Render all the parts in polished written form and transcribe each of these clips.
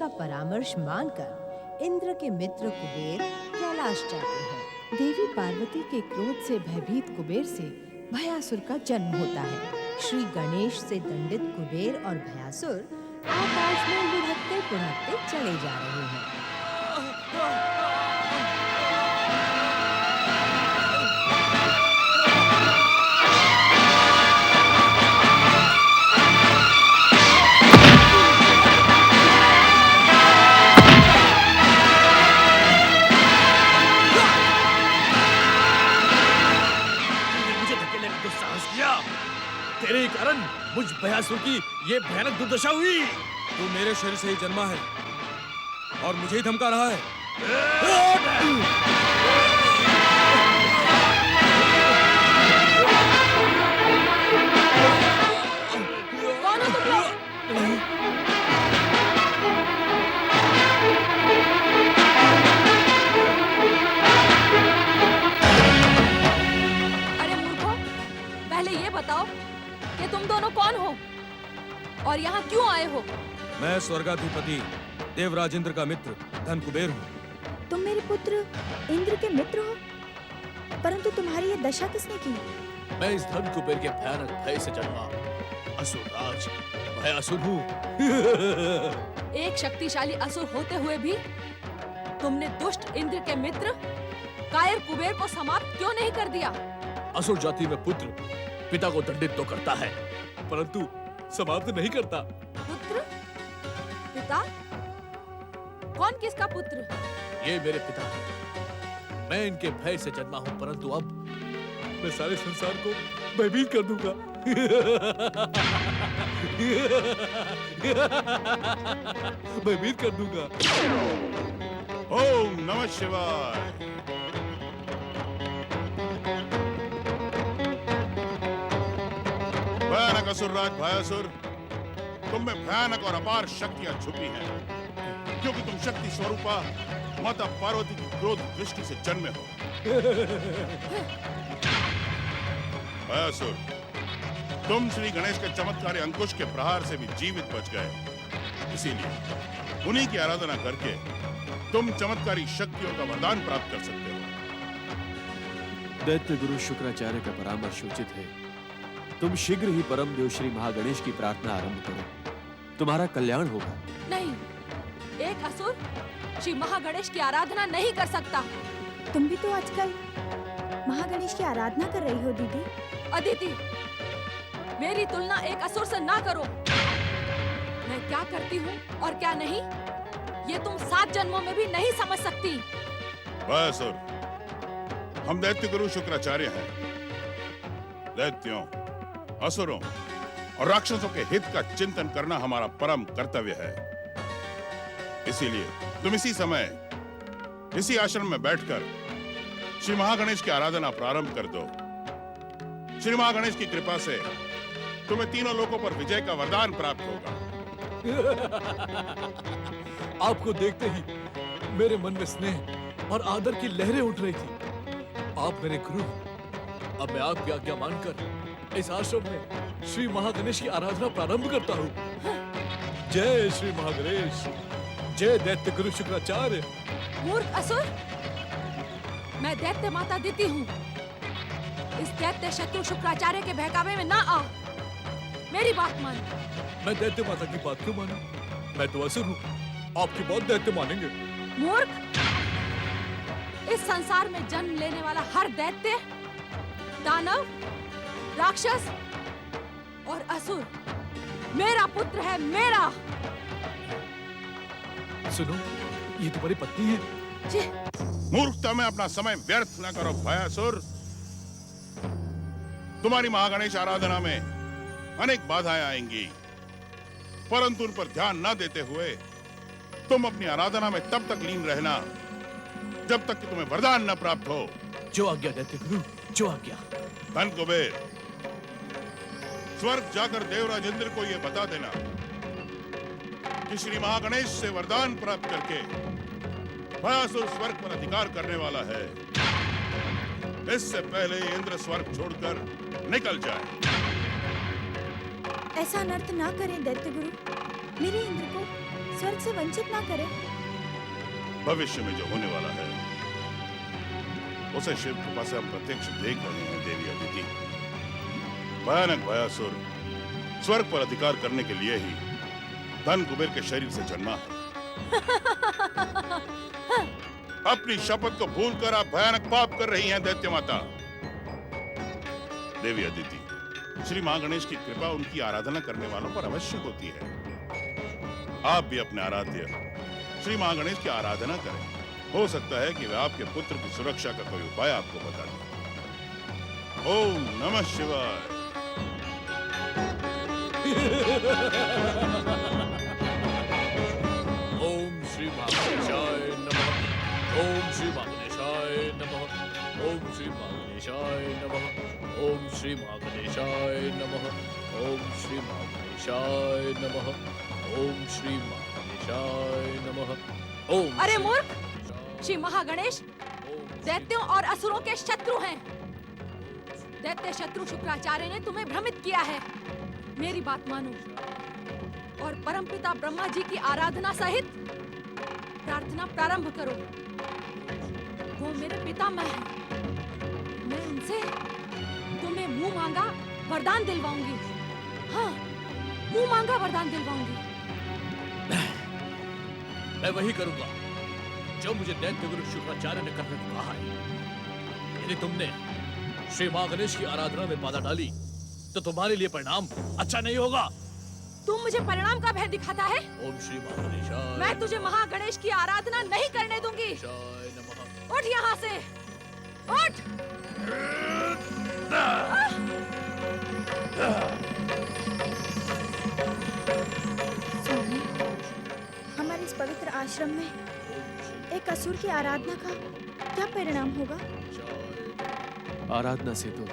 का परामर्श मानकर इंद्र के मित्र कुबेर कैलाश जाते हैं। देवी पार्वती के क्रोध से भयभीत कुबेर से भयासुर का जन्म होता है। श्री गणेश से दंडित कुबेर और भयासुर आकाश में लुढ़कते-पुढ़कते चले जा रहे हैं। तेरे कारण मुझ भयासुर की ये भयानक दुर्दशा हुई। तू मेरे शरीर से ही जन्मा है और मुझे ही धमका रहा है। कौन हो तुम लोग? अरे मूर्खों, पहले ये बताओ कि तुम दोनों कौन हो और यहाँ क्यों आए हो? मैं स्वर्गाधिपति देवराज इंद्र का मित्र धन कुबेर हूँ। तुम मेरे पुत्र इंद्र के मित्र हो, परंतु तुम्हारी ये दशा किसने की? मैं इस धन कुबेर के भयानक भय से जन्मा असुर राज भयासुर हूँ। एक शक्तिशाली असुर होते हुए भी तुमने दुष्ट इंद्र के मित्र कायर कुबेर को समाप्त क्यों नहीं कर दिया? असुर जाति में पुत्र पिता को दंडित तो करता है, परंतु समाप्त नहीं करता। पुत्र? पिता? कौन किसका पुत्र? ये मेरे पिता हैं। मैं इनके भय से जन्मा हूँ, परंतु अब मैं सारे संसार को भयभीत कर दूंगा। भयभीत कर दूंगा। ओम नमः शिवाय। भयानक असुरराज भयासुर, तुम में भयानक और अपार शक्तियां छुपी हैं, क्योंकि तुम शक्ति स्वरूपा माता पार्वती की क्रोध दृष्टि से जन्मे हो। भयासुर, तुम श्री गणेश के चमत्कारी अंकुश के प्रहार से भी जीवित बच गए। इसीलिए उन्हीं की आराधना करके तुम चमत्कारी शक्तियों का वरदान प्राप्त कर सकते हो। दैत्य गुरु शुक्राचार्य का परामर्श उचित है। तुम शीघ्र ही परम देव श्री महागणेश की प्रार्थना आरंभ करो, तुम्हारा कल्याण होगा। नहीं, एक असुर श्री महागणेश की आराधना नहीं कर सकता। तुम भी तो आजकल महागणेश की आराधना कर रही हो दीदी। अदिति, मेरी तुलना एक असुर से ना करो। मैं क्या करती हूँ और क्या नहीं, ये तुम 7 जन्मों में भी नहीं समझ सकती। भयासुर, हम दैत्य गुरु शुक्राचार्य हैं। दैत्यों, असुरों और राक्षसों के हित का चिंतन करना हमारा परम कर्तव्य है। इसीलिए तुम इसी समय इसी आश्रम में बैठकर श्री महागणेश की आराधना प्रारंभ कर दो। श्री महागणेश की कृपा से तुम्हें तीनों लोकों पर विजय का वरदान प्राप्त होगा। आपको देखते ही मेरे मन में स्नेह और आदर की लहरें उठ रही थी। आप मेरे गुरु, अब मैं आपकी आज्ञा मानकर इस आश्रम में श्री महागणेश की आराधना प्रारंभ करता हूँ। जय श्री महागणेश, जय दैत्य गुरु शुक्राचार्य। मूर्ख असुर, मैं दैत्य माता अदिति हूँ। इस दैत्य शत्रु शुक्राचार्य के बहकावे में ना आ। मेरी बात मान। मैं दैत्य माता की बात क्यों मानूं? मैं तो असुर हूँ, आपकी बात दैत्य मानेंगे। मूर्ख, इस संसार में जन्म लेने वाला हर दैत्य, दानव, राक्षस और असुर मेरा पुत्र है, मेरा। सुनो, ये तुम्हारी पत्नी है। जी। मूर्खता में अपना समय व्यर्थ न करो भयासुर। तुम्हारी महागणेश आराधना में अनेक बाधाएं आएंगी, परंतु उन पर ध्यान न देते हुए तुम अपनी आराधना में तब तक लीन रहना जब तक कि तुम्हें वरदान न प्राप्त हो। जो आज्ञा दैत्य गुरु, जो आज्ञा। धन कुबेर, स्वर्ग जाकर देवराज इंद्र को यह बता देना कि श्री महागणेश से वरदान प्राप्त करके भयासुर स्वर्ग पर अधिकार करने वाला है। इससे पहले इंद्र स्वर्ग छोड़कर निकल जाए। ऐसा अनर्थ ना करें दैत्य गुरु, मेरे इंद्र को स्वर्ग से वंचित ना करे। भविष्य में जो होने वाला है उसे शिव कृपा से हम प्रत्यक्ष देख रहे हैं देवी अदिति। भयानक भयासुर स्वर्ग पर अधिकार करने के लिए ही धन कुबेर के शरीर से जन्मा है। अपनी शपथ को भूलकर आप भयानक पाप कर रही हैं दैत्य माता। देवी अदिति, श्री मां गणेश की कृपा उनकी आराधना करने वालों पर अवश्य होती है। आप भी अपने आराध्य श्री मां गणेश की आराधना करें। हो सकता है कि वे आपके पुत्र की सुरक्षा का कोई उपाय आपको बता दें। ओम नमः शिवाय। ओम श्री मां गणेशाय नमः। ओम श्री मां गणेशाय नमः। ओम श्री मां गणेशाय नमः। ओम श्री मां गणेशाय नमः। ओम श्री मां गणेशाय नमः। ओम श्री मां गणेशाय नमः। ओम अरे मूर्ख! श्री महागणेश दैत्यों और असुरों के शत्रु हैं। दैत्य शत्रु शुक्राचार्य ने तुम्हें भ्रमित किया है। मेरी बात मानो और परमपिता ब्रह्मा जी की आराधना सहित प्रार्थना प्रारंभ करो। वो मेरे पितामह हैं। मैं उनसे तुम्हें मुंह मांगा वरदान दिलवाऊंगी। हाँ, मुंह मांगा वरदान दिलवाऊंगी। मैं वही करूंगा जो मुझे दैत्य गुरु शुक्राचार्य ने करने को कहा है। यदि तुमने श्री मां गणेश की आराधना में बाधा डाली तो तुम्हारे लिए परिणाम अच्छा नहीं होगा। तुम मुझे परिणाम का भय दिखाता है? ओम श्री मां गणेशाय। मैं तुझे महागणेश की आराधना नहीं करने दूंगी। नमः। उठ यहाँ से, उठ! स्वामी, हमारे इस पवित्र आश्रम में एक असुर की आराधना का क्या परिणाम होगा? आराधना से तो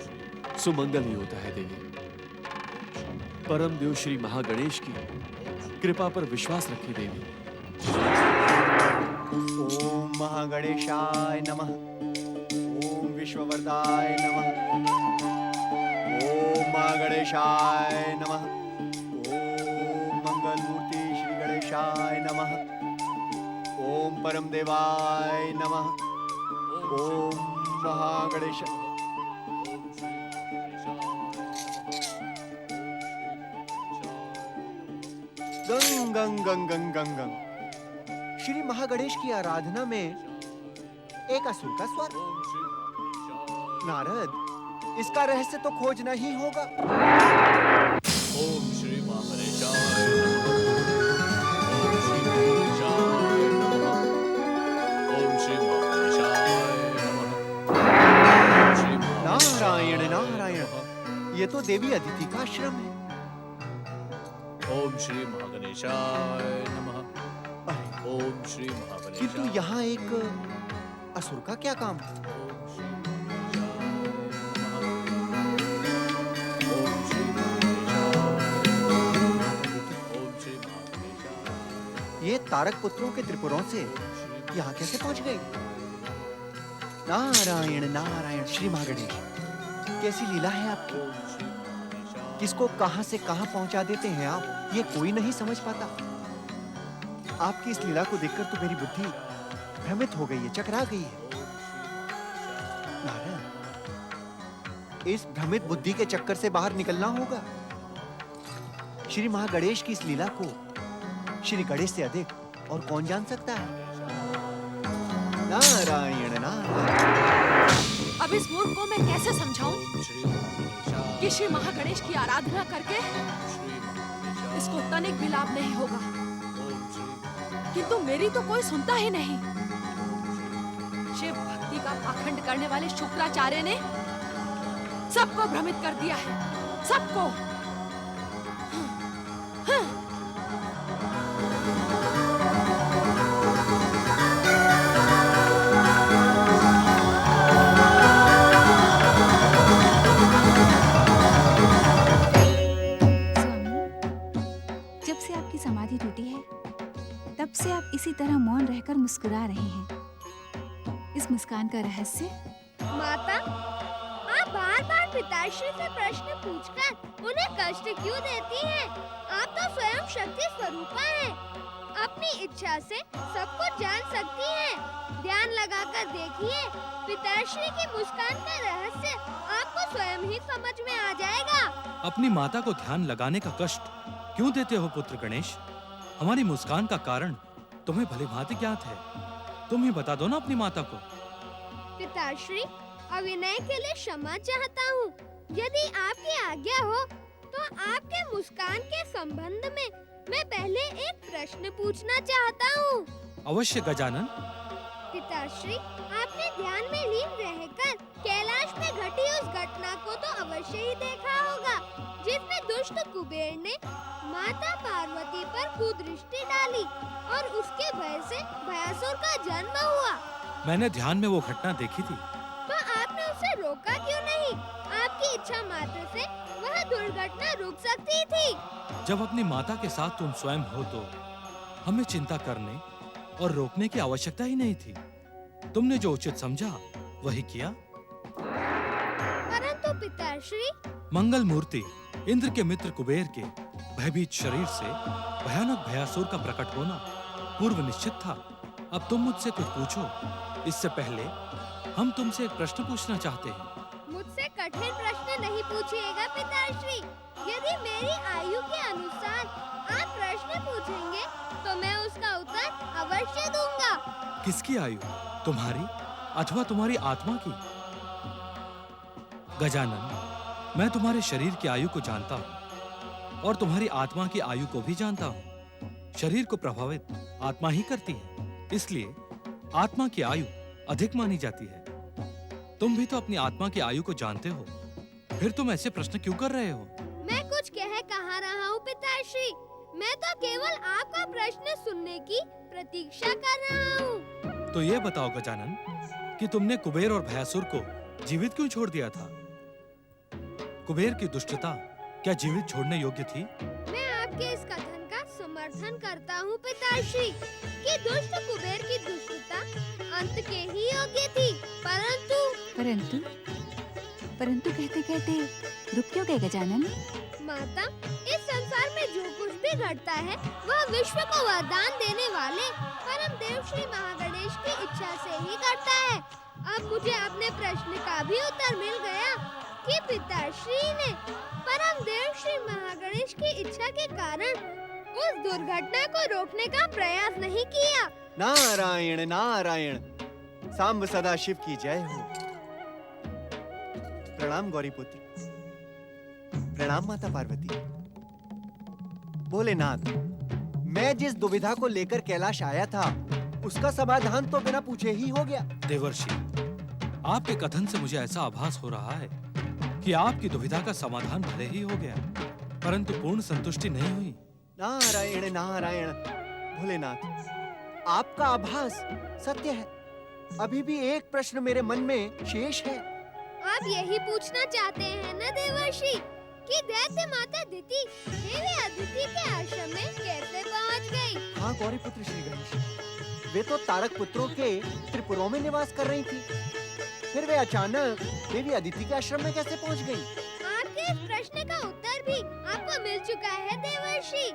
सुमंगल ही होता है देवी। परम देव श्री महागणेश की कृपा पर विश्वास रखिए देवी। ओम महागणेशाय नमः। ओम विश्ववरदाय नमः। ओम महागणेशाय नमः। ओम मंगलमूर्ति श्री गणेशाय नमः। ओम परम देवाय नमः। ओम महागणेश। गंग गंग गंग गंग गंग गंग। श्री महागणेश की आराधना में एक असुर का स्वर। नारद, इसका रहस्य तो खोजना ही होगा। ओम श्री मां गणेशाय नमः। ओम श्री मां गणेशाय नमः। ओम श्री मां गणेशाय नमः। नारायण नारायण, ये तो देवी अदिति का आश्रम है। ओम श्री मां गणेशाय नमः। अरे, ओम श्री मां गणेशाय। किंतु यहाँ एक असुर का क्या काम? ये तारक पुत्रों के त्रिपुरों से यहाँ कैसे पहुंच गए? नारायण नारायण श्री महागणेश, कैसी लीला है आपकी। किसको कहां से कहां पहुंचा देते हैं आप, ये कोई नहीं समझ पाता। आपकी इस लीला को देखकर तो मेरी बुद्धि भ्रमित हो गई है, चकरा गई है। नारायण, इस भ्रमित बुद्धि के चक्कर से बाहर निकलना होगा। श्री महागणेश की इस लीला को श्री गणेश से अधिक और कौन जान सकता है। नारायण नारायण। अब इस मूर्ख को मैं कैसे समझाऊं कि श्री महागणेश की आराधना करके इसको तनिक भी लाभ नहीं होगा। किंतु मेरी तो कोई सुनता ही नहीं। शिव भक्ति का पाखंड करने वाले शुक्राचार्य ने सबको भ्रमित कर दिया है, सबको। समाधि टूटी है तब से आप इसी तरह मौन रहकर मुस्कुरा रहे हैं। इस मुस्कान का रहस्य? माता, आप आप बार बार पिताश्री से प्रश्न पूछकर उन्हें कष्ट क्यों देती हैं? आप तो स्वयं शक्ति स्वरूपा हैं। अपनी इच्छा से सब कुछ जान सकती हैं। ध्यान लगाकर देखिए, पिताश्री की मुस्कान का रहस्य आपको स्वयं ही समझ में आ जाएगा। अपनी माता को ध्यान लगाने का कष्ट क्यों देते हो पुत्र गणेश? हमारी मुस्कान का कारण तुम्हें भली भांति ज्ञात है। तुम ही बता दो ना अपनी माता को। पिताश्री, अविनय के लिए क्षमा चाहता हूँ। यदि आपकी आज्ञा हो तो आपके मुस्कान के संबंध में मैं पहले एक प्रश्न पूछना चाहता हूँ। अवश्य गजानन। पिताश्री, आपने ध्यान में लीन रहकर कैलाश में घटी उस घटना को तो अवश्य ही देखा होगा, जिसमें दुष्ट कुबेर ने माता पार्वती पर कुदृष्टि डाली और उसके भय से भयासुर का जन्म हुआ। मैंने ध्यान में वो घटना देखी थी। तो आपने उसे रोका क्यों नहीं? आपकी इच्छा मात्र से वह दुर्घटना रुक सकती थी। जब अपनी माता के साथ तुम स्वयं हो तो हमें चिंता करने और रोकने की आवश्यकता ही नहीं थी। तुमने जो उचित समझा वही किया। परंतु पिताश्री, मंगल मूर्ति इंद्र के मित्र कुबेर के भयभीत शरीर से भयानक भयासुर का प्रकट होना पूर्व निश्चित था। अब तुम मुझसे कुछ पूछो। इससे पहले हम तुमसे एक प्रश्न पूछना चाहते हैं। मुझसे कठिन प्रश्न नहीं पूछिएगा पिताश्री। यदि मेरी आयु के अनुसार आप प्रश्न पूछेंगे तो मैं उसका उत्तर अवश्य दूंगा। किसकी आयु, तुम्हारी अथवा तुम्हारी आत्मा की? गजानन, मैं तुम्हारे शरीर की आयु को जानता हूँ और तुम्हारी आत्मा की आयु को भी जानता हूँ। शरीर को प्रभावित आत्मा ही करती है, इसलिए आत्मा की आयु अधिक मानी जाती है। तुम भी तो अपनी आत्मा की आयु को जानते हो, फिर तुम ऐसे प्रश्न क्यों कर रहे हो? मैं कुछ कह कहाँ रहा हूँ पिताश्री। मैं तो केवल आपका प्रश्न सुनने की प्रतीक्षा कर रहा हूँ। तो ये बताओ गजानन कि तुमने कुबेर और भयासुर को जीवित क्यों छोड़ दिया था? कुबेर की दुष्टता क्या जीवित छोड़ने योग्य थी? मैं आपके इस कथन का समर्थन करता हूँ पिताश्री कि दुष्ट कुबेर की दुष्टता अंत के ही योग्य थी। परंतु कहते कहते रुक क्यों गए गजानन? माता, इस संसार में जो कुछ भी घटता है वह विश्व को वरदान देने वाले परम देव श्री महागणेश की इच्छा से ही घटता है। अब मुझे अपने प्रश्न का भी उत्तर मिल गया कि पिताश्री ने परम देव श्री महागणेश की इच्छा के कारण उस दुर्घटना को रोकने का प्रयास नहीं किया। नारायण नारायण, सांब सदा शिव की जय हो। प्रणाम गौरी पुत्र। प्रणाम माता पार्वती। भोलेनाथ, मैं जिस दुविधा को लेकर कैलाश आया था उसका समाधान तो बिना पूछे ही हो गया। देवर्षि, आपके कथन से मुझे ऐसा आभास हो रहा है कि आपकी दुविधा का समाधान भले ही हो गया, परंतु पूर्ण संतुष्टि नहीं हुई। नारायण नारायण। भोलेनाथ, आपका आभास सत्य है। अभी भी एक प्रश्न मेरे मन में शेष है। आप यही पूछना चाहते हैं न देवर्षि कि दैत्य माता दिति देवी अदिति के आश्रम में कैसे पहुंच गई? हाँ गौरी पुत्र श्री गणेश, वे तो तारक पुत्रों के त्रिपुरों में निवास कर रही थी, फिर वे अचानक देवी अदिति के आश्रम में कैसे पहुंच गई? आपके इस प्रश्न का उत्तर भी आपको मिल चुका है देवर्षि।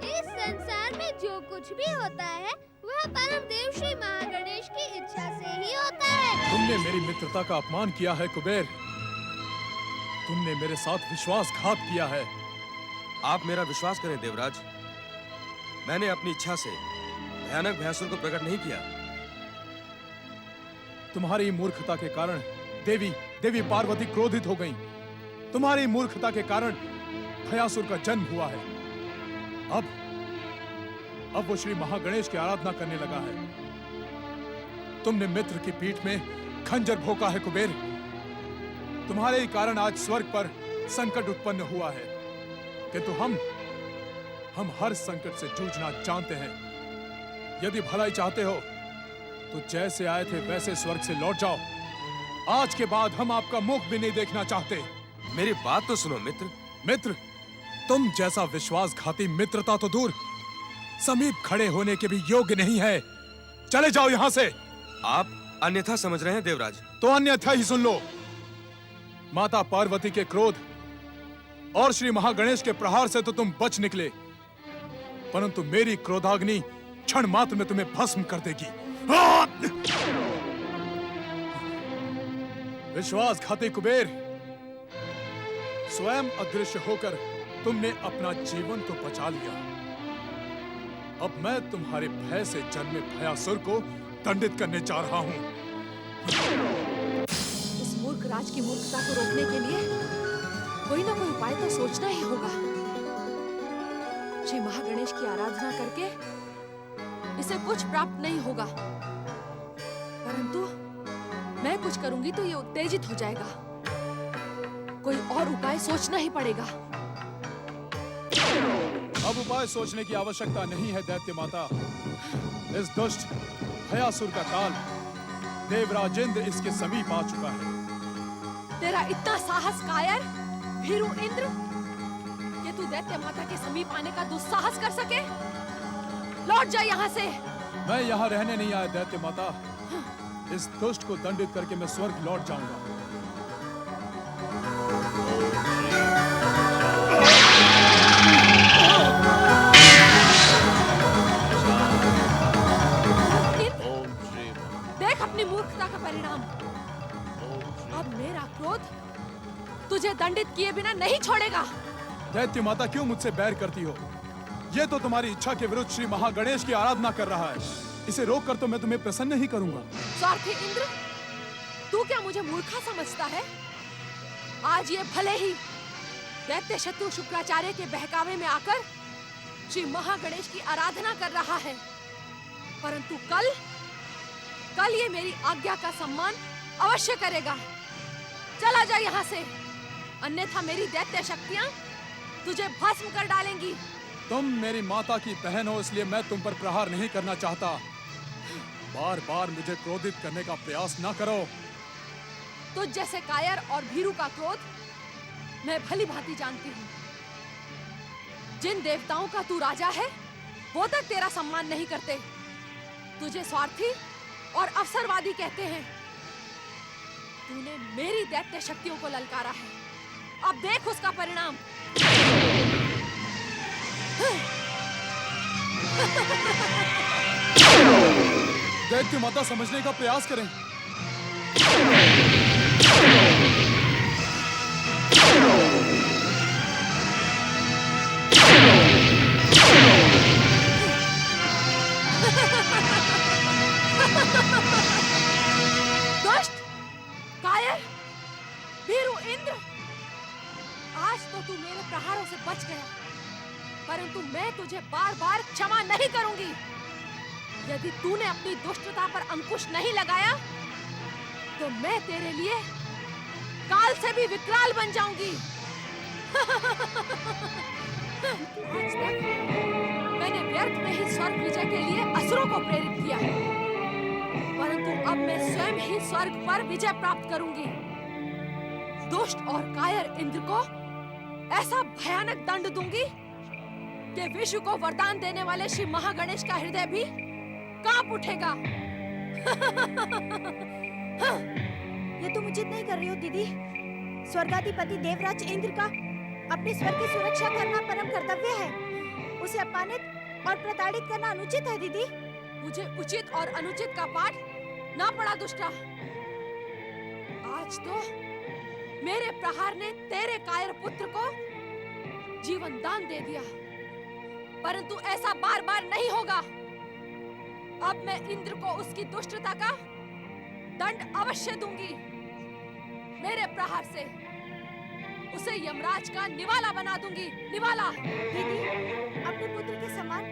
इस संसार में जो कुछ भी होता है वह परम देव श्री महागणेश की इच्छा से ही होता है। तुमने मेरी मित्रता का अपमान किया है कुबेर। तुमने मेरे साथ विश्वासघात किया है। आप मेरा विश्वास करें देवराज, मैंने अपनी इच्छा से भयानक भयासुर को प्रकट नहीं किया। तुम्हारी मूर्खता के कारण देवी पार्वती क्रोधित हो गईं। तुम्हारी मूर्खता के कारण भयासुर का जन्म हुआ है। अब वो श्री महागणेश की आराधना करने लगा है। तुमने मित्र की पीठ में खंजर भोंका है कुबेर। तुम्हारे ही कारण आज स्वर्ग पर संकट उत्पन्न हुआ है, किंतु हम हर संकट से जूझना जानते हैं। यदि भलाई चाहते हो तो जैसे आए थे वैसे स्वर्ग से लौट जाओ। आज के बाद हम आपका मुख भी नहीं देखना चाहते। मेरी बात तो सुनो मित्र, तुम जैसा विश्वासघाती मित्रता तो दूर, समीप खड़े होने के भी योग्य नहीं है। चले जाओ यहाँ से। आप अन्यथा समझ रहे हैं देवराज। तो अन्यथा ही सुन लो। माता पार्वती के क्रोध और श्री महागणेश के प्रहार से तो तुम बच निकले, परंतु मेरी क्रोधाग्नि क्षण मात्र में तुम्हें भस्म कर देगी। विश्वासघाती कुबेर, स्वयं अदृश्य होकर तुमने अपना जीवन तो बचा लिया। अब मैं तुम्हारे भय से जन्मे भयासुर को दंडित करने जा रहा हूं। इस मूर्ख राज की मूर्खता को रोकने के लिए कोई ना कोई उपाय तो सोचना ही होगा। श्री महागणेश की आराधना करके इसे कुछ प्राप्त नहीं होगा, परंतु मैं कुछ करूंगी तो ये उत्तेजित हो जाएगा। कोई और उपाय सोचना ही पड़ेगा। अब उपाय सोचने की आवश्यकता नहीं है दैत्य माता। इस दुष्ट भयासुर का काल देवराजेंद्र इसके समीप आ चुका है। तेरा इतना साहस कायर भीरू इंद्र कि तू दैत्य माता के समीप आने का दुस्साहस कर सके? लौट जा यहाँ से। मैं यहाँ रहने नहीं आया दैत्य माता। इस दुष्ट को दंडित करके मैं स्वर्ग लौट जाऊंगा। देख अपनी मूर्खता का परिणाम। अब मेरा क्रोध तुझे दंडित किए बिना नहीं छोड़ेगा। दैत्य माता क्यों मुझसे बैर करती हो? ये तो तुम्हारी इच्छा के विरुद्ध श्री महागणेश की आराधना कर रहा है। इसे रोक कर तो मैं तुम्हें प्रसन्न ही करूंगा। स्वार्थी इंद्र, तू क्या मुझे मूर्खा समझता है? आज ये भले ही दैत्य शत्रु शुक्राचार्य के बहकावे में आकर श्री महागणेश की आराधना कर रहा है, परंतु कल ये मेरी आज्ञा का सम्मान अवश्य करेगा। चला जा यहाँ से, अन्यथा मेरी दैत्य शक्तियाँ तुझे भस्म कर डालेंगी। तुम मेरी माता की बहन हो, इसलिए मैं तुम पर प्रहार नहीं करना चाहता। बार बार मुझे क्रोधित करने का प्रयास ना करो। तुझ जैसे कायर और भीरू का क्रोध मैं भली भांति जानती हूँ। जिन देवताओं का तू राजा है वो तक तेरा सम्मान नहीं करते। तुझे स्वार्थी और अवसरवादी कहते हैं। तूने मेरी दैत्य शक्तियों को ललकारा है, अब देख उसका परिणाम। दैत्य माता समझने का प्रयास करें। दुष्ट, कायर, भीरू इंद्र, आज तो तू मेरे प्रहारों से बच गया, परंतु मैं तुझे बार बार क्षमा नहीं करूंगी। यदि तूने अपनी दुष्टता पर अंकुश नहीं लगाया तो मैं तेरे लिए काल से भी विकराल बन जाऊंगी। आज तक मैंने व्यर्थ में ही स्वर्ग विजय के लिए असुरों को प्रेरित किया है, परंतु अब मैं स्वयं ही स्वर्ग पर विजय प्राप्त करूंगी। दुष्ट और कायर इंद्र को ऐसा भयानक दंड दूंगी कि विश्व को वरदान देने वाले श्री महागणेश का हृदय भी कांप उठेगा। ये तुम उचित नहीं कर रही हो दीदी। स्वर्गाधिपति देवराज इंद्र का अपने स्वर्ग की सुरक्षा करना परम कर्तव्य है। उसे अपमानित और प्रताड़ित करना अनुचित है दीदी। मुझे उचित और अनुचित का पाठ ना पड़ा दुष्टा। आज तो मेरे प्रहार ने तेरे कायर पुत्र को जीवन दान दे दिया, परंतु ऐसा बार बार नहीं होगा। अब मैं इंद्र को उसकी दुष्टता का दंड अवश्य दूंगी। मेरे प्रहार से उसे यमराज का निवाला बना दूंगी। निवाला। दीदी, अपने पुत्र के समान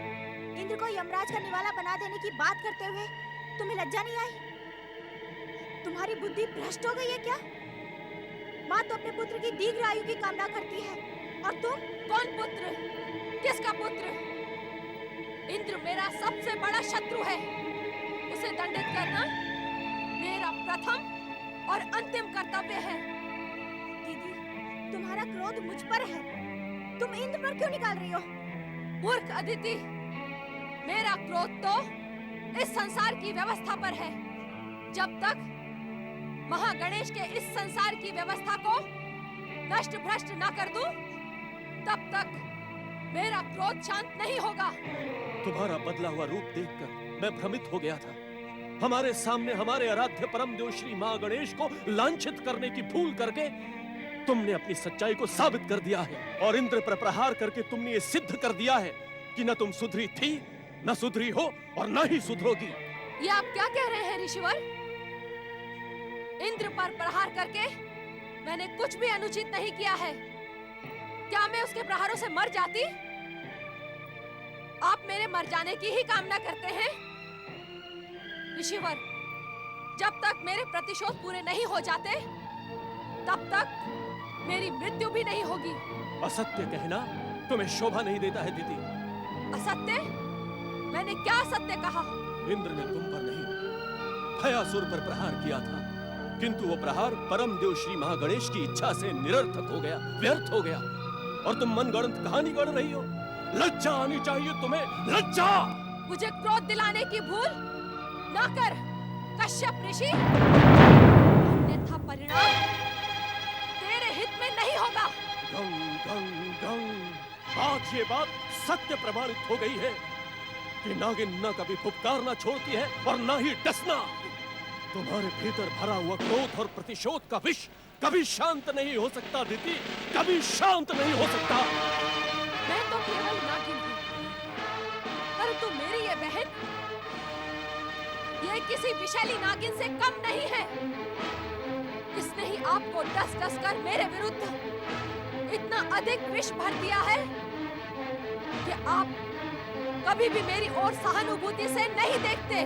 इंद्र को यमराज का निवाला बना देने की बात करते हुए तुम्हें लज्जा नहीं आई? तुम्हारी बुद्धि भ्रष्ट हो गई है क्या? माँ तो अपने पुत्र की दीर्घ आयु की कामना करती है, और तुम? कौन पुत्र? किसका पुत्र? इंद्र मेरा सबसे बड़ा शत्रु है। उसे दंडित करना मेरा प्रथम और अंतिम कर्तव्य है। दीदी, तुम्हारा क्रोध मुझ पर है, तुम इंद्र पर क्यों निकाल रही हो? मूर्ख अदिति, मेरा क्रोध तो इस संसार की व्यवस्था पर है। जब तक महागणेश के इस संसार की व्यवस्था को नष्ट भ्रष्ट ना कर दूं, तब तक मेरा क्रोध शांत नहीं होगा। तुम्हारा बदला हुआ रूप देखकर मैं भ्रमित हो गया था। हमारे सामने हमारे आराध्य परम देव श्री महागणेश को लांछित करने की भूल करके तुमने अपनी सच्चाई को साबित कर दिया है और इंद्र पर प्रहार करके तुमने ये सिद्ध कर दिया है कि न तुम सुधरी थी, न सुधरी हो और न ही सुधरोगी। ये आप क्या कह रहे हैं ऋषिवर? इंद्र पर प्रहार करके मैंने कुछ भी अनुचित नहीं किया है। क्या मैं उसके प्रहारों से मर जाती? आप मेरे मर जाने की ही कामना करते हैं? ऋषिवर, जब तक मेरे प्रतिशोध पूरे नहीं हो जाते, तब तक मेरी मृत्यु भी नहीं होगी। असत्य कहना तुम्हें शोभा नहीं देता है दीदी। असत्य? मैंने क्या असत्य कहा? इंद्र ने तुम पर नहीं, भयासुर पर प्रहार किया था, किंतु वो प्रहार परम देव श्री महागणेश की इच्छा से निरर्थक हो गया, व्यर्थ हो गया, और तुम मनगढ़ंत कहानी गढ़ रही हो। लज्जा आनी चाहिए तुम्हें, लज्जा! मुझे क्रोध दिलाने की भूल ना कर कश्यप ऋषि, अन्यथा परिणाम तेरे हित में नहीं होगा। गंग गंग गंग। आज ये बात सत्य प्रमाणित हो गई है कि नागिन न कभी फुफकारना छोड़ती है और न ही डसना। तुम्हारे भीतर भरा हुआ क्रोध और प्रतिशोध का विष कभी शांत नहीं हो सकता दीदी, कभी शांत नहीं हो सकता। मैं तो केवल नागिन हूँ, परंतु मेरी ये बहन, ये किसी विषैली नागिन से कम नहीं है। इसने ही आपको डस डस कर मेरे विरुद्ध इतना अधिक विष भर दिया है कि आप कभी भी मेरी ओर सहानुभूति से नहीं देखते।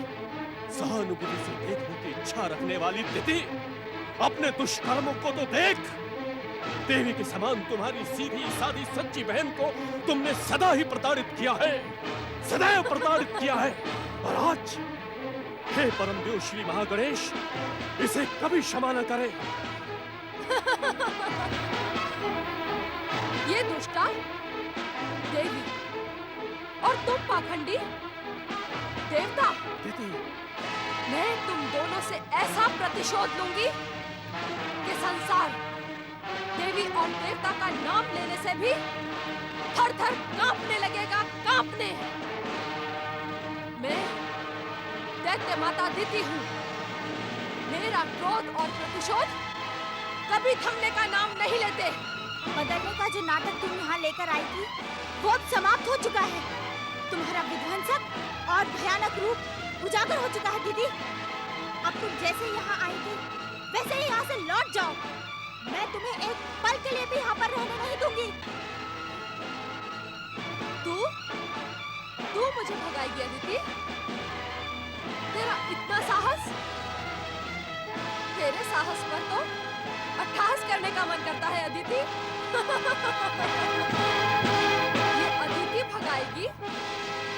सहानुभूति से देखने की इच्छा रखने वाली दीदी, अपने दुष्कर्मों को तो देख। देवी के समान तुम्हारी सीधी सादी सच्ची बहन को तुमने सदा ही प्रताड़ित किया है, सदैव प्रताड़ित किया है, और आज हे परम देव श्री महागणेश इसे कभी क्षमा न करे। ये दुष्टा देवी और तुम पाखंडी देवता, दीदी मैं तुम दोनों से ऐसा प्रतिशोध लूंगी कि संसार देवी और देवता का नाम लेने से भी थर थर कांपने लगेगा, कांपने। मैं दैत्य माता दिति हूँ। मेरा क्रोध और प्रतिशोध कभी थमने का नाम नहीं लेते। बदलने का जो नाटक तुम यहाँ लेकर आई थी, वो अब समाप्त हो चुका है। तुम्हारा विध्वंसक और भयानक रूप उजागर हो चुका है दीदी। अब तुम जैसे यहाँ आई थी, वैसे ही यहाँ से लौट जाओ। मैं तुम्हें एक पल के लिए भी यहाँ पर रहने नहीं दूंगी। तू मुझे भगाएगी अदिति? तेरा इतना साहस? तेरे साहस पर तो अट्टहास करने का मन करता है अदिति। ये अदिति भगाएगी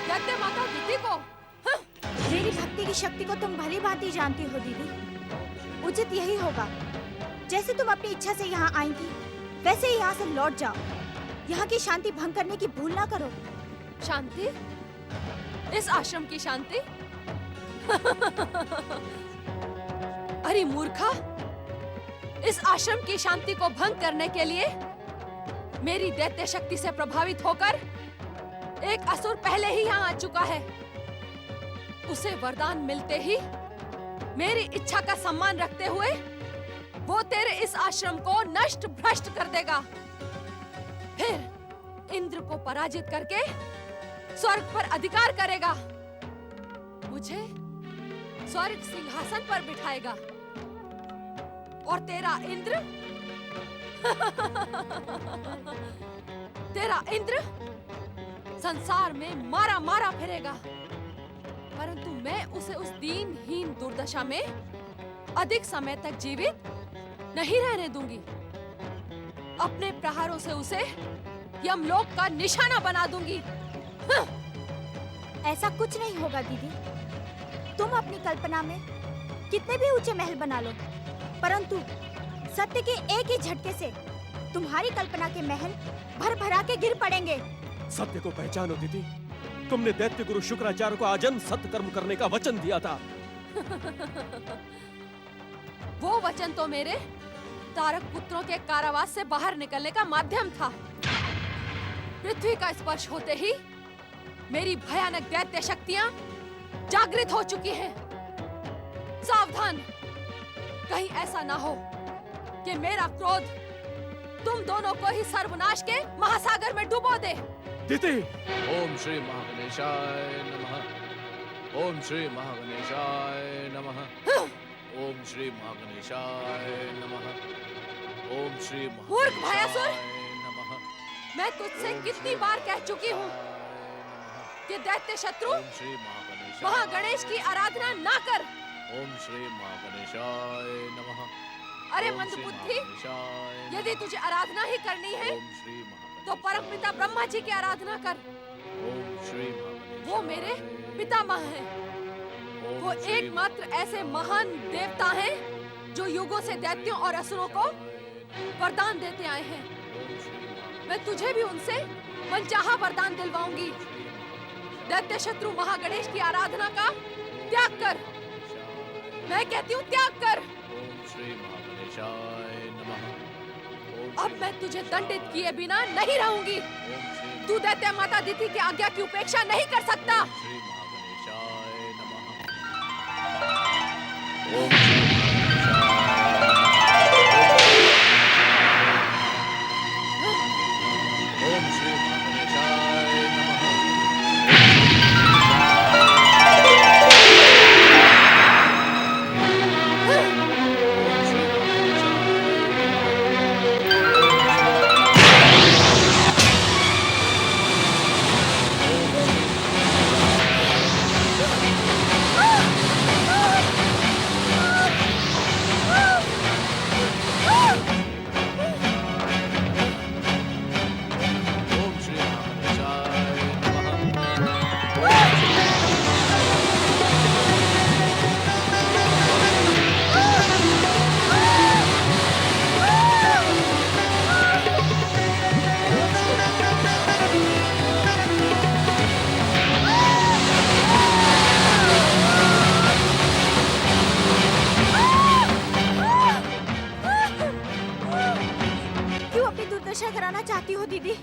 दैत्य माता दिति को? मेरी भक्ति की शक्ति को तुम भली भांति जानती हो दीदी। उचित यही होगा, जैसे तुम अपनी इच्छा से यहाँ आई थी, वैसे ही यहाँ से लौट जाओ। यहाँ की शांति भंग करने की भूल ना करो। शांति? इस आश्रम की शांति? अरे मूर्खा, इस आश्रम की शांति को भंग करने के लिए मेरी दैत्य शक्ति से प्रभावित होकर एक असुर पहले ही यहाँ आ चुका है। उसे वरदान मिलते ही मेरी इच्छा का सम्मान रखते हुए वो तेरे इस आश्रम को नष्ट भ्रष्ट कर देगा। फिर इंद्र को पराजित करके स्वर्ग पर अधिकार करेगा, मुझे स्वर्ग सिंहासन पर बिठाएगा, और तेरा इंद्र तेरा इंद्र संसार में मारा मारा फिरेगा। परंतु मैं उसे उस दीनहीन दुर्दशा में अधिक समय तक जीवित नहीं रहने दूंगी। अपने प्रहारों से उसे यमलोक का निशाना बना दूंगी। ऐसा कुछ नहीं होगा दीदी। तुम अपनी कल्पना में कितने भी ऊंचे महल बना लो, परंतु सत्य के एक ही झटके से तुम्हारी कल्पना के महल भर भरा के गिर पड़ेंगे। सत्य को पहचानो दीदी। तुमने दैत्य गुरु शुक्राचार्य को आजन्म सत्य कर्म करने का वचन दिया था। वो वचन तो मेरे तारक पुत्रों के कारावास से बाहर निकलने का माध्यम था। पृथ्वी का स्पर्श होते ही मेरी भयानक दैत्य शक्तियां जागृत हो चुकी हैं। सावधान, कहीं ऐसा ना हो कि मेरा क्रोध तुम दोनों को ही सर्वनाश के महासागर में डुबो दे। दिति, ओम श्री महागणेशाय नमः। ओम श्री महागणेशाय नमः। ओम श्री महागणेशाय नमः। ओम श्री मूर्ख भयासुर, महागणेशाय नमः। मैं तुझसे कितनी बार कह चुकी हूँ कि दैत्य शत्रु ओम श्री महागणेशाय महागणेश की आराधना ना कर। ओम श्री महागणेशाय नमः। अरे ओम श्री मंदबुद्धि, महागणेशाय यदि तुझे आराधना ही करनी है ओम श्री महागणेशाय तो परमपिता ब्रह्मा जी की आराधना कर। ओम श्री महागणेशाय वो मेरे पितामह हैं। ओम वो श्री एकमात्र ऐसे महान देवता हैं जो युगों से दैत्यों और असुरों को वरदान देते आए हैं। ओम श्री महागणेशाय मैं तुझे भी उनसे मनचाहा वरदान दिलवाऊंगी। दैत्य शत्रु महागणेश की आराधना का त्याग कर। मैं कहती हूँ त्याग कर। ओम श्री महागणेशाय नमः। ओम अब श्री मैं तुझे दंडित किए बिना नहीं रहूंगी। ओम श्री तू दैत्य माता दिति की आज्ञा की उपेक्षा नहीं कर सकता। श्री महागणेशाय नमः। ओम श्री महागणेशाय। ओम श्री महागणेशाय नमः। ओम श्री ओम श्री महागणेशाय नमः। क्यों अपनी दुर्दशा कराना चाहती हो दीदी?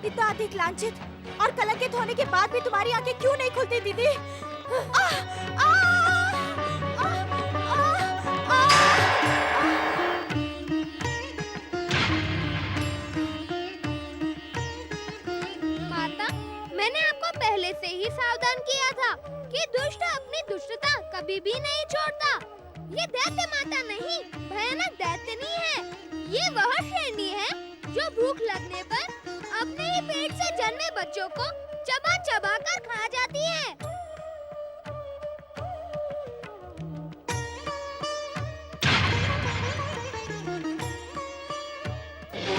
इतना अधिक लांछित और कलंकित होने के बाद भी तुम्हारी आंखें क्यों नहीं खुलती दीदी? आह! आह! आह! आह! आह! माता, मैंने आपको पहले से ही सावधान किया था कि दुष्ट अपनी दुष्टता कभी भी नहीं छोड़ता। ये दैत्य माता नहीं, भयानक दैत्यनी है। ये वह श्रेणी है जो भूख लगने पर अपने ही पेट से जन्मे बच्चों को चबा चबा कर खा जाती है।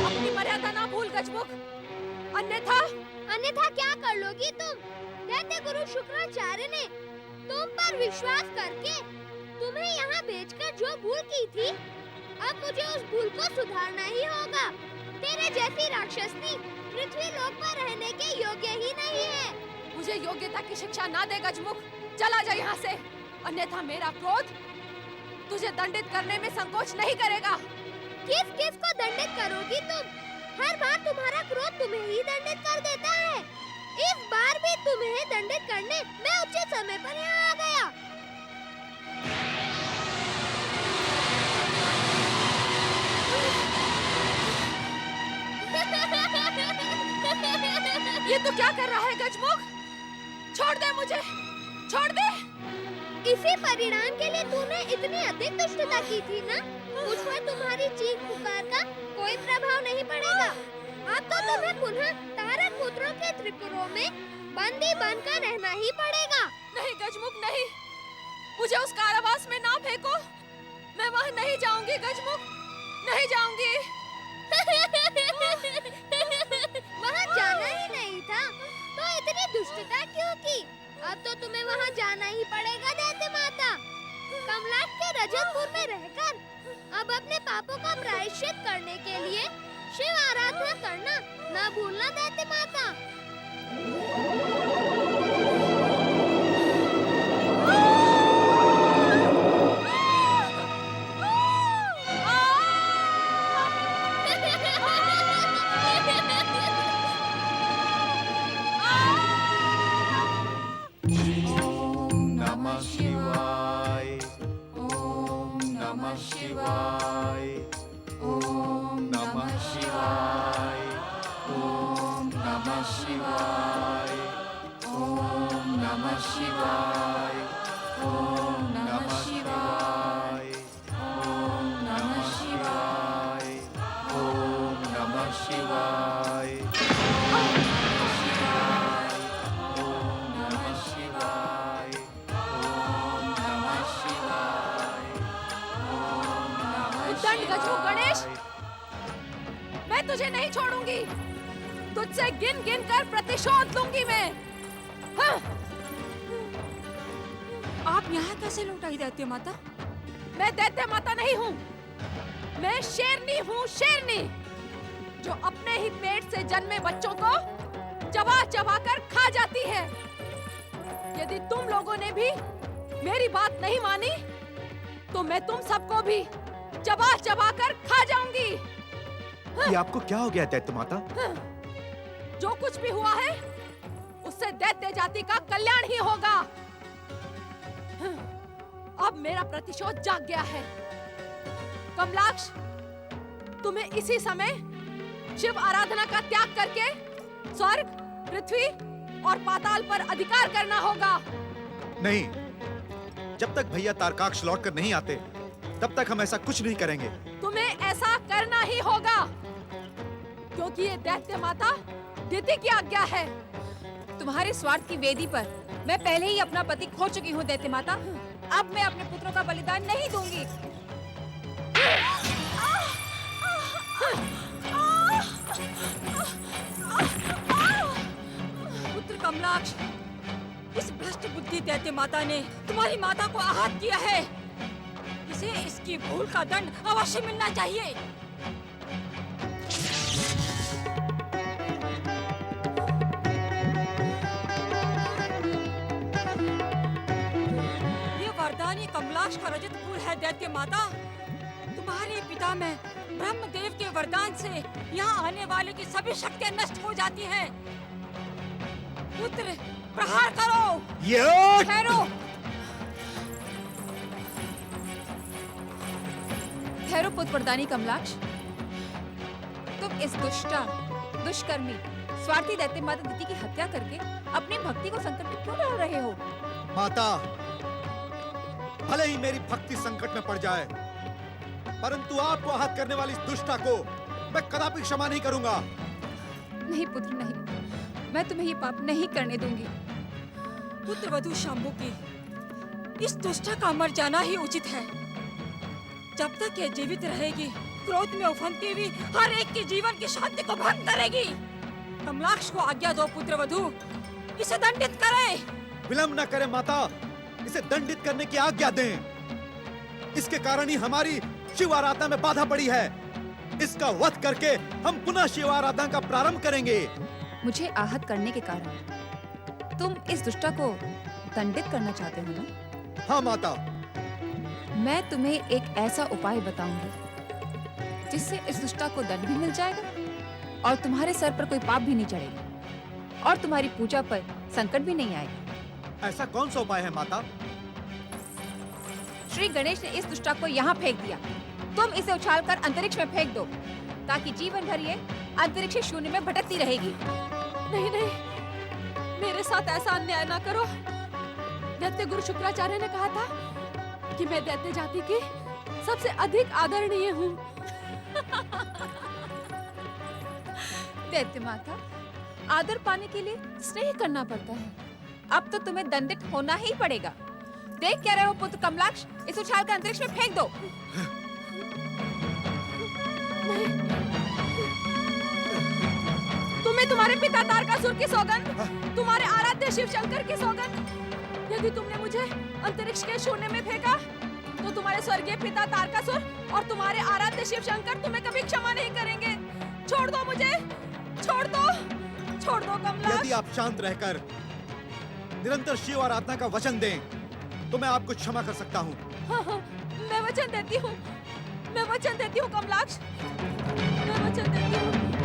अपनी मर्यादा ना भूल गजमुख, अन्यथा अन्यथा क्या कर लोगी तुम? दैत्य गुरु शुक्राचार्य ने तुम पर विश्वास करके तुम्हें यहाँ भेजकर जो भूल की थी, अब मुझे उस भूल को सुधारना ही होगा। तेरे जैसी राक्षसनी पृथ्वी लोक पर रहने के योग्य ही नहीं है। मुझे योग्यता की शिक्षा ना दे गजमुख, चला जा यहाँ से, अन्यथा मेरा क्रोध तुझे दंडित करने में संकोच नहीं करेगा। किस किस को दंडित करोगी तुम? हर बार तुम्हारा क्रोध तुम्हें ही दंडित कर देता है। इस बार भी तुम्हें दंडित करने मैं उचित समय पर यहाँ आ गया। ये तो क्या कर रहा है गजमुख? छोड़ दे मुझे, छोड़ दे। इसी परिणाम के लिए तूने इतनी अधिक दुष्टता की थी ना? मुझ पर तुम्हारी चीख पुकार का कोई प्रभाव नहीं पड़ेगा। अब तो तुम्हें पुनः तारक पुत्रों के त्रिपुरों में बंदी बनकर रहना ही पड़ेगा। नहीं गजमुख नहीं, मुझे उस कारावास में ना फेंको। मैं वहाँ नहीं जाऊंगी गजमुख, नहीं जाऊंगी। वहाँ जाना ही नहीं था तो इतनी दुष्टता क्यों की? अब तो तुम्हें वहाँ जाना ही पड़ेगा दैत्य माता। कमलाट के रजतपुर में रहकर अब अपने पापों का प्रायश्चित करने के लिए शिव आराधना करना न भूलना दैत्य माता। ओम नमः शिवाय, ओम नमः शिवाय, ओम नमः शिवाय, ओम नमः शिवाय, ओम नमः शिवाय, ओम नमः शिवाय, ओम नमः शिवाय, ओम नमः उद्दंड गजरू गणेश, मैं तुझे नहीं छोड़ूंगी। तुझसे गिन गिन कर प्रतिशोध लूंगी मैं। हाँ। आप यहाँ कैसे लौटाई दैत्य माता? मैं दैत्य माता नहीं हूँ, मैं शेरनी हूँ, शेरनी जो अपने ही पेट से जन्मे बच्चों को चबा चबा कर खा जाती है। यदि तुम लोगों ने भी मेरी बात नहीं मानी तो मैं तुम सबको भी चबा चबा कर खा जाऊंगी। ये आपको क्या हो गया दैत्य माता? जो कुछ भी हुआ है उससे दैत्य जाति का कल्याण ही होगा। अब मेरा प्रतिशोध जाग गया है। कमलाक्ष, तुम्हें इसी समय शिव आराधना का त्याग करके स्वर्ग, पृथ्वी और पाताल पर अधिकार करना होगा। नहीं, जब तक भैया तारकाक्ष लौटकर नहीं आते तब तक हम ऐसा कुछ नहीं करेंगे। तुम्हें ऐसा करना ही होगा क्योंकि ये दैत्य माता दिति की आज्ञा है। तुम्हारे स्वार्थ की वेदी पर मैं पहले ही अपना पति खो चुकी हूँ दैत्य माता। अब मैं अपने पुत्रों का बलिदान नहीं दूंगी। पुत्र कमलाक्ष, इस भ्रष्ट बुद्धि दैत्य माता ने तुम्हारी माता को आहत किया है। इसे इसकी भूल का दंड अवश्य मिलना चाहिए। वरदानी कमलाक्ष का रजत फूल है दैत्य माता। तुम्हारे पिता में ब्रह्मदेव के वरदान से यहाँ आने वाले की सभी शक्तियाँ नष्ट हो जाती हैं। पुत्र, प्रहार करो। ठहरो, ठहरो पुत्र वरदानी कमलाक्ष। तुम इस दुष्कर्मी, स्वार्थी दैत्य माता दिति की हत्या करके अपनी भक्ति को संकट में क्यों डाल रहे हो? माता, भले ही मेरी भक्ति संकट में पड़ जाए, परंतु आपको आहत करने वाली इस दुष्टा को मैं कदापि क्षमा नहीं करूंगा। नहीं पुत्र नहीं, मैं तुम्हें ये पाप नहीं करने दूंगी। पुत्र वधू शांबु की इस दुष्टा का मर जाना ही उचित है। जब तक ये जीवित रहेगी, क्रोध में उफनती हुई हर एक के जीवन की शांति को भंग करेगी। कमलाक्ष को आज्ञा दो पुत्र वधू, इसे दंडित करे। विलंब न करें माता, इसे दंडित करने की आज्ञा दें। इसके कारण ही हमारी शिव आराधना में बाधा पड़ी है। इसका वध करके हम पुनः शिव आराधना का प्रारंभ करेंगे। मुझे आहत करने के कारण तुम इस दुष्टा को दंडित करना चाहते हो ना? हाँ माता। मैं तुम्हें एक ऐसा उपाय बताऊंगी जिससे इस दुष्टा को दंड भी मिल जाएगा और तुम्हारे सर पर कोई पाप भी नहीं चढ़ेगा और तुम्हारी पूजा पर संकट भी नहीं आएगा। ऐसा कौन सा उपाय है माता? श्री गणेश ने इस दुष्टा को यहाँ फेंक दिया। तुम इसे उछालकर अंतरिक्ष में फेंक दो ताकि जीवन भर ये अंतरिक्ष शून्य में भटकती रहेगी। नहीं नहीं, मेरे साथ ऐसा अन्याय ना करो। दैत्य गुरु शुक्राचार्य ने कहा था कि मैं दैत्य जाति की सबसे अधिक आदरणीय हूँ। दैत्य माता, आदर पाने के लिए स्नेह करना पड़ता है। अब तो तुम्हें दंडित होना ही पड़ेगा। देख क्या रहे हो पुत्र कमलाक्ष, इस उछाल का अंतरिक्ष में फेंक दो। तुम्हें तुम्हारे पिता तारकासुर की सौगंध, तुम्हारे आराध्य शिव शंकर की सौगंध, यदि तुमने मुझे अंतरिक्ष के शून्य में फेंका तो तुम्हारे स्वर्गीय पिता तारकासुर और तुम्हारे आराध्य शिव शंकर तुम्हें कभी क्षमा नहीं करेंगे। छोड़ दो मुझे, छोड़ दो, छोड़ दो कमलाक्ष। यदि आप शांत रहकर निरंतर शिव आराधना का वचन दें तो मैं आपको क्षमा कर सकता हूँ। हाँ, मैं वचन देती हूँ, मैं वचन देती हूँ कमलाक्ष, मैं वचन देती हूँ।